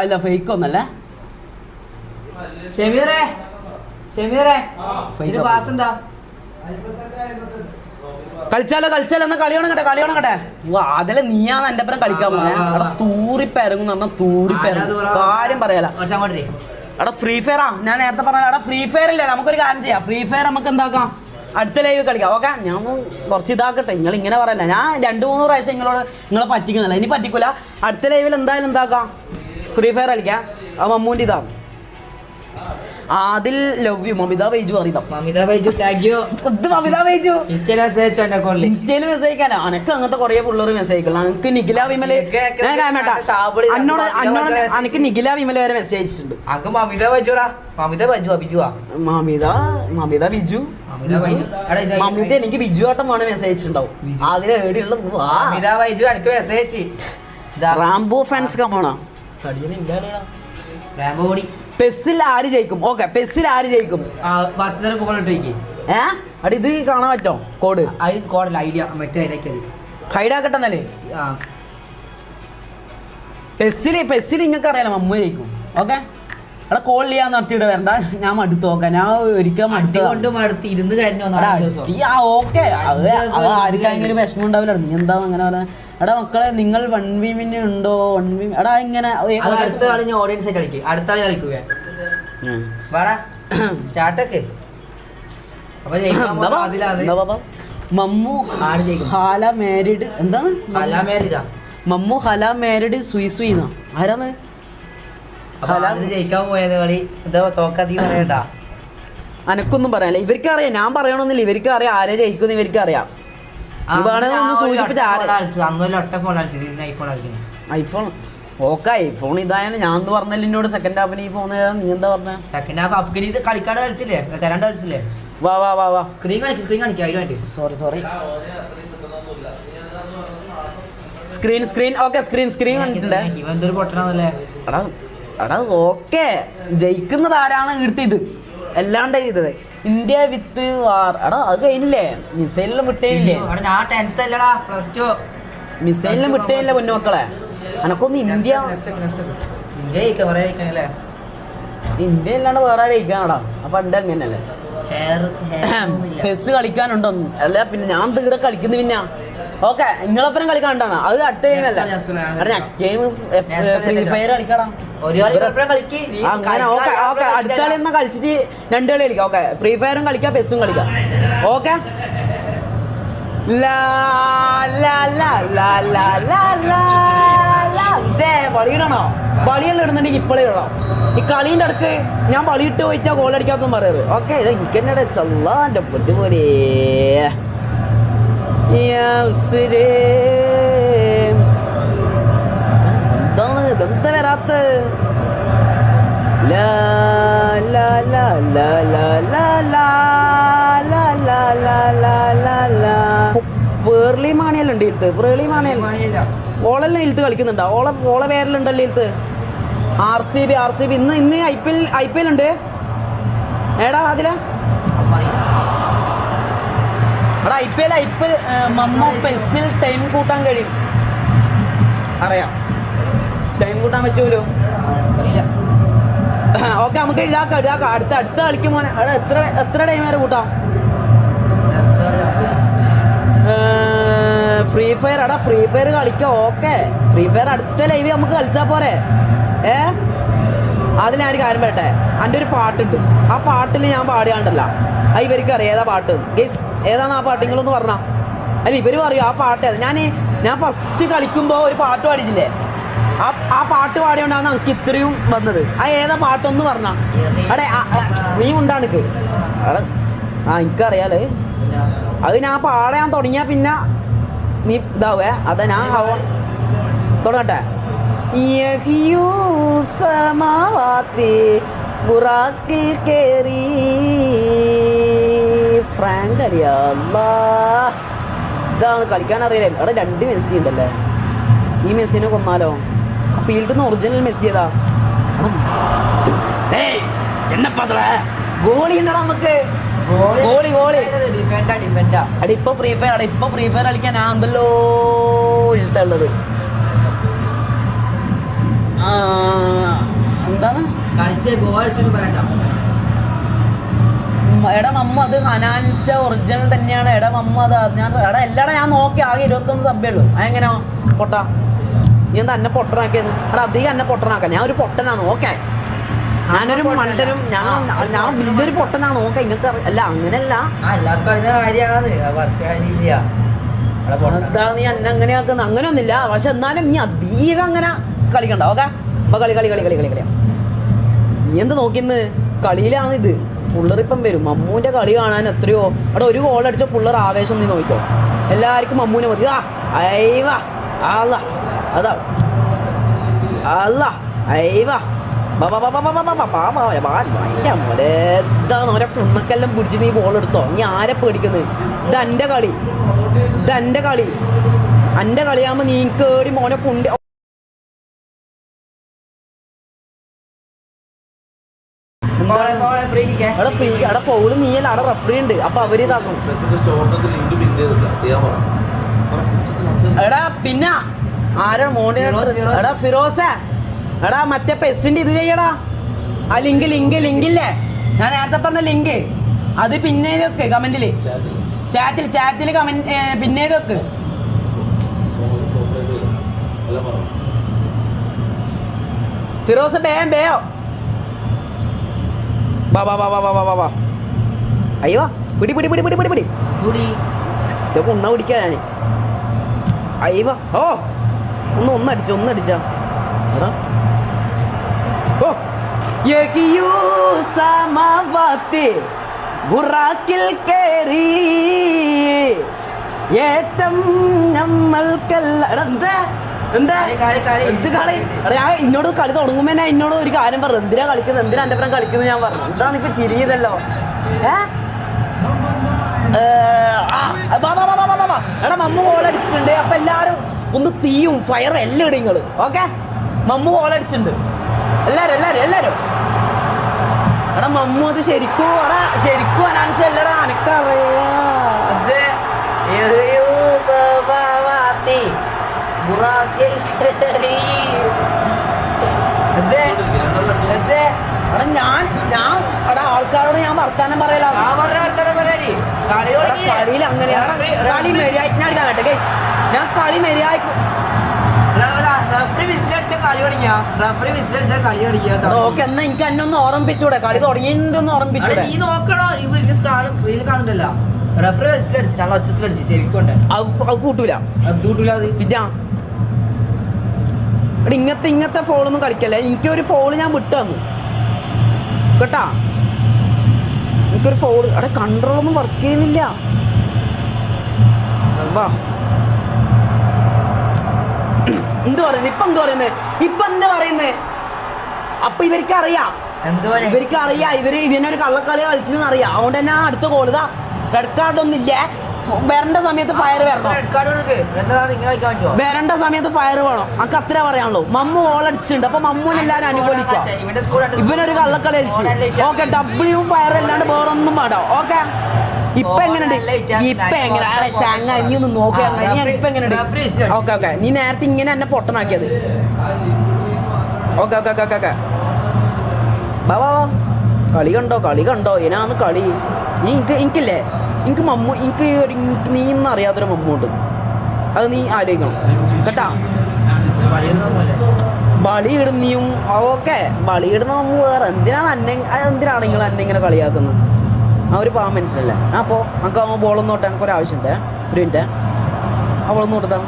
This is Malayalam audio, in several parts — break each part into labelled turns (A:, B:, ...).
A: അല്ല ഫേക്ക് ഒന്നല്ലേ കളിച്ചാലോ എന്നാ കളി തുടങ്ങട്ടെ അതിലെ നീയാന്ന് എന്റെ അപ്പുറം കളിക്കാൻ പോണേ അവിടെ തൂറിപ്പരങ്ങും പറഞ്ഞാൽ തൂറിപ്പരങ്ങും കാര്യം പറയാല അവിടെ ഫ്രീ ഫയറാ ഞാൻ നേരത്തെ പറഞ്ഞ അവിടെ ഫ്രീ ഫയർ ഇല്ലേ നമുക്കൊരു കാര്യം ചെയ്യാം ഫ്രീ ഫയർ നമുക്ക് എന്താക്കാം അടുത്ത ലൈവ് കളിക്കാം ഓക്കെ ഞാൻ കുറച്ച് ഇതാക്കട്ടെ നിങ്ങൾ ഇങ്ങനെ പറയല്ല ഞാൻ 2-3 പ്രാവശ്യം നിങ്ങളെ പറ്റിക്കുന്നില്ല ഇനി പറ്റിക്കൂല അടുത്ത ലൈവിൽ എന്തായാലും എന്താക്കാം ഫ്രീ ഫയർ കളിക്കാം ആ മമ്മൂൻ്റെ ഇതാണ് ആദിൽ ലവ് യു മമിത ബൈജു അറിയാം ഇൻസ്റ്റയിൽ മെസ്സേജ് അയക്കാനാ അനക്ക് അങ്ങനത്തെ കുറെ പിള്ളേർ മെസ്സേജ് അയക്കണം എനിക്ക് നിഖില വിമല് എന്നോട് എനിക്ക് നിഖില വിമല വരെ മെസ്സേജ് അയച്ചിട്ടുണ്ട് മമിത ബിജു മമിത എനിക്ക് ബിജു ആട്ടം വേണം മെസ്സേജ് അയച്ചിട്ടുണ്ടാവും അതിലെ ഏടിയുള്ള റാംബോ ഫാൻസ് കമാണോ പെസ്സിൽ ആര് ജയിക്കും ഓക്കെ പെസ്സിൽ ആര് ജയിക്കും അടി ഇത് കാണാൻ പറ്റോ കോഡ്
B: കോഡല്ല ഐഡിയ മറ്റേ
A: ഹൈഡ് ആക്കട്ടെന്നല്ലേ പെസ്സിൽ നിങ്ങൾക്ക് അറിയാലോ മമ്മൂ ജയിക്കും ഓക്കെ അവിടെ കോൾ ചെയ്യാൻ നടത്തിയിട്ട് വരണ്ട ഞാൻ മടുത്ത് നോക്കാം ഞാൻ ഒരിക്കലും
B: മടുത്ത് ഇരുന്ന് കഴിഞ്ഞു
A: ഓക്കെ ആർക്കെങ്കിലും വിഷമം ഉണ്ടാവില്ല നീ എന്താ അങ്ങനെ പറയാ എടാ മക്കളെ നിങ്ങൾ 1v ഉണ്ടോ 1v എടാ ഇങ്ങനെ
B: അടുത്ത കളി ഓഡിയൻസ് ആയിട്ട് കളിക്കും അടുത്ത കളി കളിക്കുക
A: മമ്മു ഹാല മാരിഡ് എന്താണ് മമ്മു ഹല മാരിഡ് സുയിസുയിന്നാ ആരാന്ന്
B: ജയിക്കാൻ പോയത് കളി എന്താ തോക്കാതി പറയണ്ട
A: അനക്കൊന്നും പറയാനില്ല ഇവർക്ക് അറിയാം ഞാൻ പറയണമെന്നില്ല ഇവർക്ക് അറിയാം ആരെ ജയിക്കുമെന്ന് ഇവർക്ക് അറിയാം ഐഫോൺ ഓക്കെ ഐഫോൺ ഇതായാലും ഞാൻ പറഞ്ഞല്ലോ എന്നോട് സെക്കൻഡ് ഹാഫിന് ഈ ഫോൺ നീ എന്താ പറഞ്ഞ
B: സെക്കൻഡ് ഹാഫ് അപ്ഗ്രേഡ് കളിക്കാണ്ട് കളിച്ചില്ലേ തരാണ്ട് കളിച്ചില്ലേ
A: വാ
B: സ്ക്രീൻ കാണിക്കും അതിന്
A: സോറി സ്ക്രീൻ ഓക്കെ സ്ക്രീൻ കണ്ടിട്ടില്ലേ
B: എന്തൊരു പൊട്ടണല്ലേ
A: എടാ ഓക്കെ ജയിക്കുന്നത് ആരാണ് എടുത്തത് അല്ലാണ്ട് ചെയ്തത് ഇന്ത്യ വിത്ത് വാർ എടാ അത് കഴിഞ്ഞില്ലേ മിസൈലിലും വിട്ടേയില്ലേ മിസൈലിലും വിട്ടേയില്ലേ പൊന്നുമക്കളെ എനക്കൊന്ന് ഇന്ത്യ അല്ലാണ്ട് വേറെ ജയിക്കാനടാ അപ്പൊ ഉണ്ട് അങ്ങനെയല്ലേ പെസ് കളിക്കാനുണ്ടോ അല്ല പിന്നെ ഞാൻ ഇവിടെ കളിക്കുന്നു പിന്നെ ഓക്കെ നിങ്ങളൊപ്പം കളിക്കാണ്ടാണ് അത് അടുത്ത ഗെയിമല്ല നെക്സ്റ്റ് ഗെയിം ഫ്രീ ഫയർ കളിക്കണം അങ്ങനെ ഓക്കെ അടുത്ത കളി എന്നാ കളിച്ചിട്ട് 2 കളി കളിക്കാം ഓക്കെ ഫ്രീ ഫയറും കളിക്കാം പെസ്സും കളിക്കാം ഓക്കെ ഇതേ ബളിയിടണോ ബളിയെല്ലാം ഇടുന്നുണ്ടെങ്കിൽ ഇപ്പോഴേ ഇടണം ഈ കളീൻ്റെ അടുക്ക് ഞാൻ ബളിയിട്ട് പോയിട്ടാ ഗോൾ അടിക്കാത്തെന്ന് പറയാറ് ഓക്കെ ഇത് എനിക്ക് തന്നെ ചല്ലാൻ്റെ പൊന്നു പോലെ എന്താണ് ഇതെന്താ വരാത്ത പേർലി മാണിയല്ലുണ്ട് ഇൽത്ത് പേർലി മാണിയല്ല ഓളെല്ലാം ഇൽത്ത് കളിക്കുന്നുണ്ടോ ഓളെ പേരിലുണ്ടല്ലോ ഇൽത്ത് RCB ഇന്ന് IPL ഉണ്ട് ഏടാ അതിലെ അവിടെ IPL മമ്മ പെസ്സിൽ ടൈം കൂട്ടാൻ കഴിയും അറിയാം ടൈം കൂട്ടാൻ പറ്റൂലോ ഓക്കെ നമുക്ക് ഇതാക്കാം അടുത്ത കളിക്കും മോനെ അവിടെ എത്ര ടൈം വരെ കൂട്ടാം ഫ്രീ ഫയർ ഫ്രീ ഫയർ കളിക്കാം ഓക്കെ ഫ്രീ ഫയർ അടുത്ത ലൈവ് നമുക്ക് കളിച്ചാൽ പോരെ അതിൽ ഞാനൊരു കാര്യം പറയട്ടെ എൻ്റെ ഒരു പാട്ടുണ്ട് ആ പാട്ടിൽ ഞാൻ പാടിയാണ്ടല്ല അത് ഇവർക്ക് അറിയാം ഏതാ പാട്ട് ഗെസ് ഏതാണ് ആ പാട്ട് നിങ്ങളൊന്ന് പറഞ്ഞാൽ അല്ല ഇവർ പറയും ആ പാട്ട് ഞാൻ ഫസ്റ്റ് കളിക്കുമ്പോൾ ഒരു പാട്ട് പാടിയില്ലേ ആ പാട്ട് പാടിയോണ്ടാണ് എനിക്ക് ഇത്രയും വന്നത് ആ ഏതാ പാട്ടൊന്ന് പറഞ്ഞാ അടെ നീ ഉണ്ടാണിക്ക് എനിക്കറിയാലേ അത് ഞാൻ പാടാൻ തുടങ്ങിയാ പിന്നെ നീ ഇതാവേ അതാ ഞാൻ തുടങ്ങട്ടെ ഫ്രാങ്ക് അറിയാ ഇതാണ് കളിക്കാൻ അറിയില്ലേ അവിടെ 2 മെസ്സി ഉണ്ടല്ലേ ഈ മെസ്സിനെ കൊന്നാലോ ഫീൽഡിൽ നിന്ന് ഒറിജിനൽ മെസ്സി ഏതാ ഗോളി ഉണ്ടടാ നമുക്ക് ഗോളി അടി ഇപ്പൊ ഫ്രീ ഫയർ കളിക്കാൻ ഞാൻ എന്തല്ലോ ഇഷ്ടമുള്ളത് എന്താണ്
B: കളിച്ച് ഗോൾ അടിച്ചെന്ന് പറയണ്ട.
A: എടാ മമ്മ അത് ഹനാൻഷ ഒറിജിനൽ തന്നെയാണ്. എടാ മമ്മ അത് ഞാൻ എടാ എല്ലാടാ ഞാൻ നോക്കി ആകെ 21 സബ്ബേ ഉള്ളൂ. അതെങ്ങനെയാ പൊട്ടാ? നീ എന്താ എന്നെ പൊട്ടനാക്കിയത്? എടാ അധികം എന്നെ പൊട്ടനാക്കാം. ഞാൻ ഒരു പൊട്ടനാണ്. ഓക്കെ ഞാനൊരു മണ്ടനും ഞാൻ വലിയൊരു പൊട്ടനാണ്. ഓക്കെ ഇങ്ങനത്തെ അല്ല അങ്ങനെയല്ല.
B: എല്ലാവർക്കും അറിയുന്ന കാര്യമാണ്. കാര്യമില്ല.
A: അതാ നീ എന്നെ അങ്ങനെയാക്കുന്നത്. അങ്ങനെയൊന്നുമില്ല. പക്ഷെ എന്നാലും നീ അധികം അങ്ങനെ കളിക്കണ്ട. ഓക്കെ അപ്പൊ കളി കളി കളി കളി കളി കളിയാ. നീ എന്ത് നോക്കിന്ന്? കളിയിലാണ് ഇത്. പുള്ളറിപ്പം വരും. മമ്മൂന്റെ കളി കാണാൻ എത്രയോ. അവിടെ ഒരു ഗോൾ അടിച്ച പുള്ളർ ആവേശം നീ നോക്കിക്കോ. എല്ലാവർക്കും മമ്മൂനെ മതി. അയ്യവാ അല്ല അതാ അല്ല അയ്യവാ ഓരോ കുണ്ണക്കെല്ലാം പിടിച്ച് നീ ബോൾ എടുത്തോ. നീ ആരെ പേടിക്കുന്നത്? ഇത് എൻ്റെ കളി, ഇത് എൻ്റെ കളി. എൻ്റെ കളിയാകുമ്പോ നീ കേടി മോനെ കുണ്ടി. അവിടെ ഫൗള് നീയല്ല, അവിടെ റഫറി ഉണ്ട്. അപ്പൊ അവര് ഇതാക്കും. എടാ പിന്നെ ആരാ മോനെ? എടാ ഫിറോസ എടാ മറ്റേ പെസ്സിന്റെ ഇത് ചെയ്യടാ. ആ ലിങ്കില്ലേ ഞാൻ നേരത്തെ പറഞ്ഞ ലിങ്ക് അത് പിന്നെ വെക്ക് കമന്റില്, ചാറ്റിൽ കമന്റ് പിന്നെ വെക്ക്. ഫിറോസ് ബേയോ വാ അയ്യോ പിടി ഉണ്ണ പിടിക്കാ ഞാന്. അയ്യോ ഓ ഒന്നടിച്ചാ ഓ സമവാത്തി ബുറാക്കിൽ കേറി ഏറ്റം നമ്മൾക്കല്ല. എന്താ എന്ത് കളി? എടാ ഞാൻ എന്നോട് കളി തുടങ്ങുമ്പോ ഞാൻ എന്നോട് ഒരു കാര്യം പറഞ്ഞു. എന്തിനാ കളിക്കുന്നത്, എന്തിനാ എൻ്റെ അപ്പുറം കളിക്കുന്നത് ഞാൻ പറഞ്ഞു. എന്താണ് ഇപ്പൊ ചിരിയതല്ലോ? എടാ മമ്മു ഗോൾ അടിച്ചിട്ടുണ്ട്. അപ്പൊ എല്ലാരും ഒന്ന് തീയും ഫയറും എല്ലാം ഇടും നിങ്ങള്. ഓക്കെ മമ്മു ഗോൾ അടിച്ചിട്ടുണ്ട്. എല്ലാരും എടാ മമ്മു അത് ശരിക്കും അനാൻസല്ലടാ അനക്കറിയാ. ആൾക്കാരോട് ഞാൻ വർത്താനം പറയലാണ്. കളിയിൽ അങ്ങനെയാണ്. കളി മര്യാദ ഞാൻ കളി മര്യാദ ഓക്കെ എന്നാ എനിക്ക് എന്നെ ഒന്ന് ഓർമ്മിപ്പിച്ചൂടെ? കളി തുടങ്ങിയൊന്ന് ഓർമ്മിപ്പിച്ചൂടെ?
B: നീ നോക്കണോ? കാണണ്ടല്ലോ റഫറി വിസിലടിച്ചു, നല്ല ഒച്ചത്തിലടിച്ചു ചെവിക്കൊണ്ട്.
A: അത് കൂട്ടൂല പിന്നെ ഇങ്ങനത്തെ ഫോളൊന്നും കളിക്കല്ലേ. എനിക്കൊരു ഫോള് ഞാൻ വിട്ടു തന്നു കേട്ടാ. എനിക്കൊരു ഫോള് അവിടെ കൺട്രോളൊന്നും വർക്ക് ചെയ്യുന്നില്ല. എന്ത് പറയുന്നത് ഇപ്പൊ എന്താ പറയുന്നത്? അപ്പൊ ഇവർക്കറിയാം ഇവനൊരു കള്ളക്കളി കളിച്ചെന്ന് അറിയാം. അതുകൊണ്ട് തന്നെ അടുത്ത ഗോള് ഇതാ റെഡ് കാർഡൊന്നും ഇല്ല. വരേണ്ട സമയത്ത് ഫയർ വരണം. വരേണ്ട സമയത്ത് ഫയർ വേണം. നമുക്ക് അത്ര പറയാനുള്ളൂ. മമ്മു ഗോൾ അടിച്ചിട്ടുണ്ട്. അപ്പൊ മമ്മൂനെല്ലാരും അനുകൂലിക്കുക. ഇവനൊരു കള്ളക്കളി കളിച്ച് ഓക്കെ ഡബ്ല്യൂ ഫയർ അല്ലാണ്ട് വേറൊന്നും വേണ്ട. ഓക്കെ ഇപ്പൊ എങ്ങനെയുണ്ട്? ഇപ്പൊ എങ്ങനെ ചങ്ങ ഇനി ഒന്ന് നോക്കുക. ഇപ്പൊ എങ്ങനെയുണ്ട്? ഓക്കെ നീ നേരത്തെ ഇങ്ങനെ എന്നെ പൊട്ടനാക്കിയത്. ഓക്കെ വാ കളി കണ്ടോ ഇതിനാന്ന് കളി. എനിക്കില്ലേ എനിക്ക് നീ ഇന്ന് അറിയാത്തൊരു മമ്മുണ്ട്. അത് നീ ആലോചിക്കണം കേട്ടാ. ബളിയിടുന്നീയും ഓക്കെ ബളിയിടുന്ന മമ്മു വേറെ. എന്തിനാണ് നിങ്ങൾ എന്നെ ഇങ്ങനെ കളിയാക്കുന്നത്? ആ ഒരു പാവം മനസ്സിലല്ലേ. അപ്പോൾ നമുക്ക് ബോളൊന്നും തൊട്ടാൽ നമുക്ക് ഒരാവശ്യമുണ്ട്. ഒരു മിനിറ്റ് ആ ബോളൊന്നും കൊടുത്താ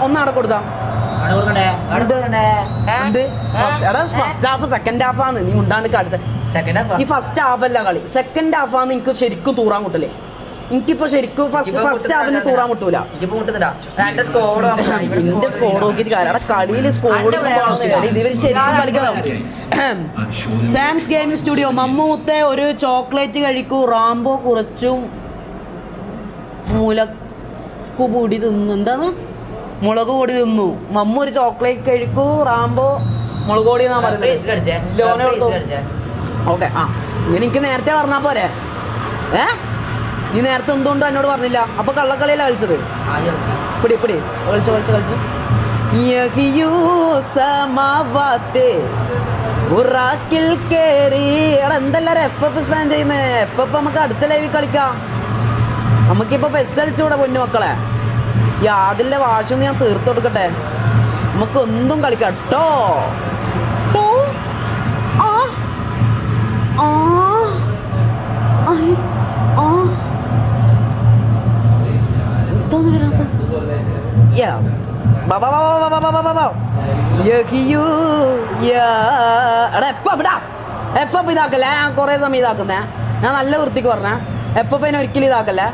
A: ഒന്നവിടെ കൊടുത്താ. ഫസ്റ്റ് ഹാഫ് സെക്കൻഡ് ഹാഫാന്ന് നീ ഉണ്ടാണ്ട് അടുത്ത ഈ ഫസ്റ്റ് ഹാഫ് അല്ല കളി. സെക്കൻഡ് ഹാഫാന്ന് എനിക്ക് ശരിക്കും തൂറാൻ മുട്ടല്ലേ. എനിക്കിപ്പോ ശരിക്കും ഫസ്റ്റ് ഹാഫിന് തൂറാൻ മുട്ടൂല. എന്റെ സ്കോഡ് നോക്കിയിട്ട് കാര്യം കളിയിൽ സ്കോഡ് ഇവർ ശരിക്കും കളിക്കണം. സാംസ് ഗെയിമിംഗ് സ്റ്റുഡിയോ മമ്മൂത്തെ ഒരു ചോക്ലേറ്റ് കഴിക്കൂ. റാംബോ കുറച്ചും മുളകുപൊടി തിന്നു. എന്താണ് മുളക് പൊടി തിന്നു. മമ്മു ഒരു ചോക്ലേറ്റ് കഴിക്കൂ. റാംബോ മുളക് പൊടി എന്നാ പറയുന്നത്. ഓക്കെ ഇങ്ങനെ എനിക്ക് നേരത്തെ പറഞ്ഞാ പോരെ? നീ നേരത്തെ എന്തുകൊണ്ടോ എന്നോട് പറഞ്ഞില്ല? അപ്പൊ കള്ളക്കളിയല്ല കളിച്ചത്. പിടി കളിച്ചു യഹിയു സമാവാത്തെ ബുറാക്കിൽ കേറി. എടാ എന്തെല്ലാരും FF സ്പാൻ ചെയ്യുന്നത്? FF നമുക്ക് അടുത്ത ലൈവിൽ കളിക്കാം. നമുക്കിപ്പോൾ ഫെസ് കളിച്ചൂടെ പൊന്നു മക്കളെ. ഈ അതിൻ്റെ വാശം ഞാൻ തീർത്തു കൊടുക്കട്ടെ. നമുക്ക് എന്തും കളിക്കാം കേട്ടോ. എന്താന്ന് വരാത്ത FF ഇതാക്കല്ലേ. ഞാൻ കുറേ സമയം ഇതാക്കുന്നേ. ഞാൻ നല്ല വൃത്തിക്ക് പറഞ്ഞ FF ഒരിക്കലും ഇതാക്കല്ലേ.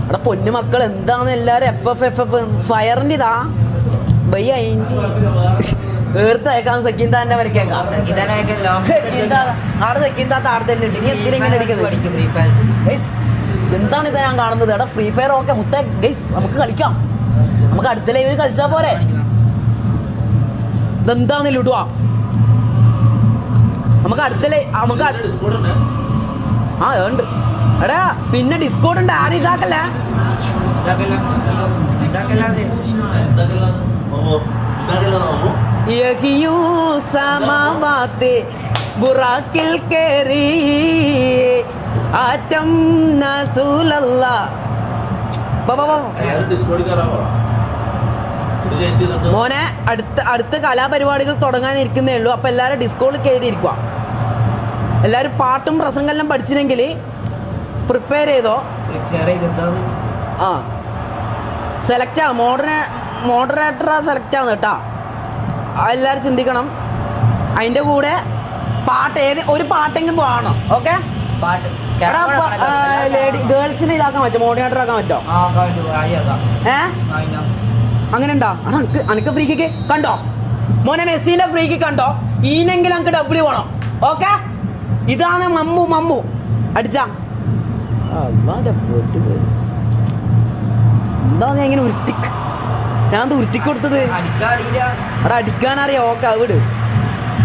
A: എടാ പൊന്നു മക്കൾ എന്താന്ന് എല്ലാരും FF ഫയറിന്റെ ഇതാ ബയ്യ ഏർത്തേക്കാം. സക്കീന്താന്റെ വരക്കേക്കാം. ആടെ സക്കീന്താത്ത ആടെ തന്നെ ഉണ്ട്. ഇനി എന്തിനാ ഇങ്ങനെ അടിക്കുന്നത്? എന്താണ് ഇത് ഞാൻ കാണുന്നത്? എടാ ഫ്രീ ഫയർ ഓക്കെ മുത്തേ ഗൈസ് നമുക്ക് കളിക്കാം. നമുക്ക് അടുത്ത ലൈവിൽ കളിച്ചാ പോരെ? ഇതെന്താന്ന് ലുടുവാ നമുക്ക് അടുത്ത ആ ഉണ്ട്. എടാ പിന്നെ ഡിസ്കോഡ് ഉണ്ട്. ആരും ഇതാക്കല്ലേ. ബുറാക്കിൽ കേറി ആറ്റം നസൂലല്ല. മോനെ അടുത്ത കലാപരിപാടികൾ തുടങ്ങാനിരിക്കുന്നേ ഉള്ളൂ. അപ്പൊ എല്ലാരും ഡിസ്കോഡിൽ കയറിയിരിക്കുക. എല്ലാരും പാട്ടും പ്രസംഗമെല്ലാം പഠിച്ചില്ലെങ്കിൽ പ്രിപ്പയർ ചെയ്തോ. ആ സെലക്ട് ആണ്. മോഡറേറ്റർ സെലക്ട് ആണ് കേട്ടാ. എല്ലാവരും ചിന്തിക്കണം. അതിൻ്റെ കൂടെ പാട്ട് ഒരു പാട്ടെങ്കിലും പാടണം. ഓക്കെ ലേഡി ഗേൾസിനെ ഇതാക്കാൻ പറ്റുമോ? മോഡറേറ്റർ ആക്കാൻ പറ്റുമോ? അങ്ങനെ ഉണ്ടോ? അനക്ക് ഫ്രീ കിക്ക് കണ്ടോ മോനെ? മെസ്സിന്റെ ഫ്രീ കിക്ക് കണ്ടോ? ഈനെങ്കിലും നമുക്ക് ഡബ്ല്യു പോണം. ഓക്കെ ഇതാണ് മമ്മു അടിച്ചാ. എന്താ ഞാൻ ഇങ്ങനെ ഞാൻ ഉരുട്ടിക്ക് കൊടുത്തത്? അവിടെ അടിക്കാനറിയാം. ഓക്കെ അത് വിട്.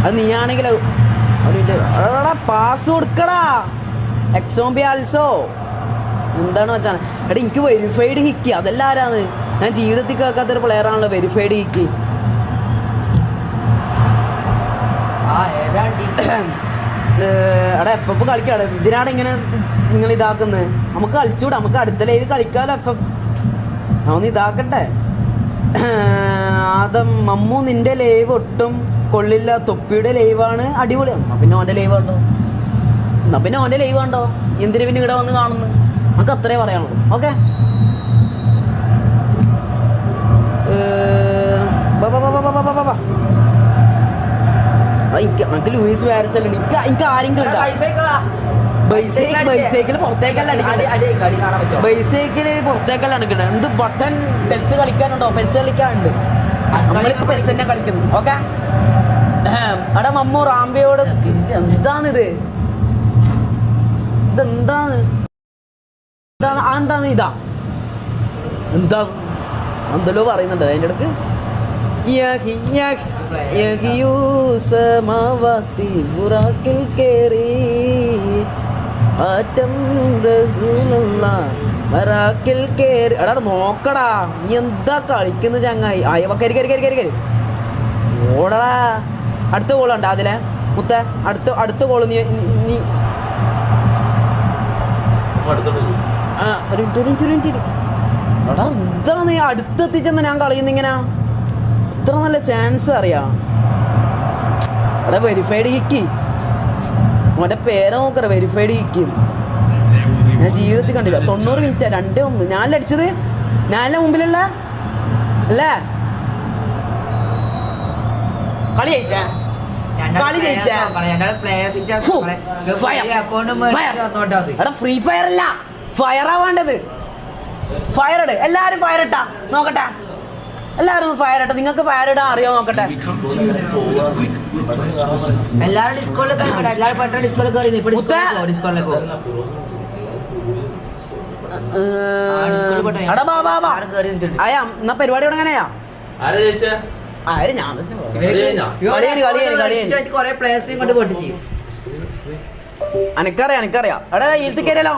A: അത് നീയാണെങ്കിൽ പാസ് കൊടുക്കടാ. എക്സോംബി ആൾസോ എന്താണ് വെച്ചാണ്. എടാ എനിക്ക് വെരിഫൈഡ് ഹിക്ക് അതെല്ലാം ആരാന്ന്? ഞാൻ ജീവിതത്തിൽ കേൾക്കാത്തൊരു പ്ലെയർ ആണല്ലോ വെരിഫൈഡ് ഹിക്ക്. എടാ FF കളിക്കാണ്. ഇതിനാണ് ഇങ്ങനെ നിങ്ങൾ ഇതാക്കുന്നത്? നമുക്ക് കളിച്ചൂടെ? നമുക്ക് അടുത്ത ലൈവ് കളിക്കാമല്ലോ. FF ഒന്ന് ഇതാക്കട്ടെ. മമ്മു നിന്റെ ലൈവ് ഒട്ടും കൊള്ളില്ല. തൊപ്പിയുടെ ലൈവാണ് അടിപൊളിയാണ്. പിന്നെ ഓൻ്റെ ലൈവ് കണ്ടോ. എന്തിനു പിന്നെ ഇവിടെ വന്ന് കാണുന്നു? നമുക്ക് അത്രേ പറയാനുള്ളൂ. ഓക്കെ നമുക്ക് ലൂയിസ് വാരസൽ എനിക്ക് ആരെങ്കിലും ബൈസൈക്കിൾ പുറത്തേക്കല്ല അടിക്കണ്ടേ? ബൈസൈക്കിള് പുറത്തേക്കല്ല അടിക്കണ്ടേ? എന്ത് ബട്ടൺ പെസ് കളിക്കാനുണ്ടോ? പെസ് കളിക്കാനുണ്ട്. നമ്മളിപ്പോ പെസ് തന്നെ കളിക്കുന്നു. ഓക്കെ അവിടെ മമ്മു റാംബിയോട് എന്താണിത്? ഇതെന്താണ്? എന്താന്ന് ഇതാ എന്താ എന്തല്ലോ പറയുന്നുണ്ട് അതിൻ്റെ ഇടക്ക്. ബുറാക്കിൽ കേറി ആറ്റം ബറാക്കിൽ കേറി. എടാ നോക്കടാ നീ എന്താ കളിക്കുന്ന ചങ്ങായി? കരി ഓടടാ. അടുത്ത ഗോളുണ്ട് അതിലെ മുത്ത. അടുത്ത ഗോള് നീ ഒരു എടാ എന്താണ് നീ അടുത്തെത്തിച്ചെന്ന് ഞാൻ കളിയുന്നിങ്ങനെ? ഇത്ര നല്ല ചാൻസ് അറിയാം. എടാ വെരിഫൈഡ് കിക്കി അവൻ്റെ പേരെ നോക്കറ. വെരിഫൈഡ് കിക്കി ഞാൻ ജീവിതത്തിൽ കണ്ടില്ല. 90 മിനിറ്റ് 2-1 ഞാനല്ലേ അടിച്ചത്? ഞാനല്ലേ മുമ്പിലുള്ള അല്ലേ? കളി ജയിച്ചാ ഫ്രീ ഫയർ അല്ല ഫയറാ വേണ്ടത്. ഫയർ ഇട്. എല്ലാരും ഫയർ ഇട്ടാ നോക്കട്ടെ. എല്ലാരും ഫയർ ഇട്ട. നിങ്ങൾക്ക് ഫയർ ഇടാൻ അറിയോ നോക്കട്ടെ.
B: എല്ലാരും ഡിസ്കോളിലേക്ക്
A: എന്നാ പരിപാടി തുടങ്ങാനയാ? അനക്കറിയാം എടാ ഈൽത്ത് കയറിയല്ലോ.